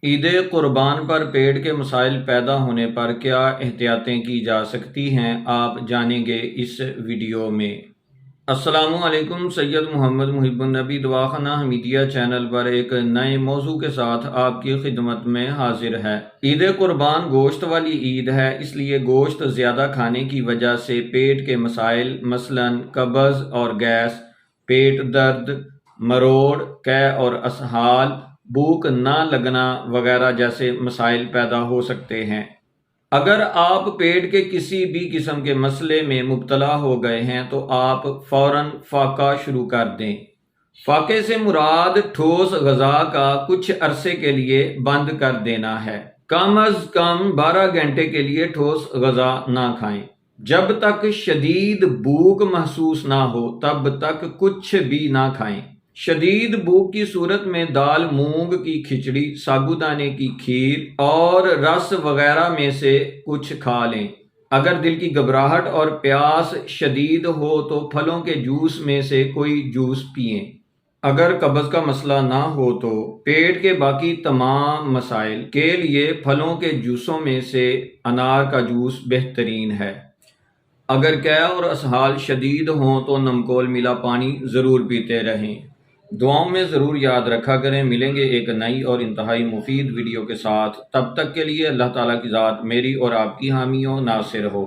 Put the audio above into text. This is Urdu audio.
عید قربان پر پیٹ کے مسائل پیدا ہونے پر کیا احتیاطیں کی جا سکتی ہیں، آپ جانیں گے اس ویڈیو میں۔ السلام علیکم، سید محمد محب النبی دواخانہ حمیدیہ چینل پر ایک نئے موضوع کے ساتھ آپ کی خدمت میں حاضر ہے۔ عید قربان گوشت والی عید ہے، اس لیے گوشت زیادہ کھانے کی وجہ سے پیٹ کے مسائل مثلاً قبض اور گیس، پیٹ درد، مروڑ، قے اور اسہال، بھوک نہ لگنا وغیرہ جیسے مسائل پیدا ہو سکتے ہیں۔ اگر آپ پیٹ کے کسی بھی قسم کے مسئلے میں مبتلا ہو گئے ہیں تو آپ فوراً فاقہ شروع کر دیں۔ فاقے سے مراد ٹھوس غذا کا کچھ عرصے کے لیے بند کر دینا ہے۔ کم از کم 12 گھنٹے کے لیے ٹھوس غذا نہ کھائیں۔ جب تک شدید بھوک محسوس نہ ہو تب تک کچھ بھی نہ کھائیں۔ شدید بھوک کی صورت میں دال، مونگ کی کھچڑی، سابودانے کی کھیر اور رس وغیرہ میں سے کچھ کھا لیں۔ اگر دل کی گھبراہٹ اور پیاس شدید ہو تو پھلوں کے جوس میں سے کوئی جوس پئیں۔ اگر قبض کا مسئلہ نہ ہو تو پیٹ کے باقی تمام مسائل کے لیے پھلوں کے جوسوں میں سے انار کا جوس بہترین ہے۔ اگر قے اور اسہال شدید ہوں تو نمکول ملا پانی ضرور پیتے رہیں۔ دعاؤں میں ضرور یاد رکھا کریں۔ ملیں گے ایک نئی اور انتہائی مفید ویڈیو کے ساتھ، تب تک کے لیے اللہ تعالیٰ کی ذات میری اور آپ کی حامی و ناصر ہو۔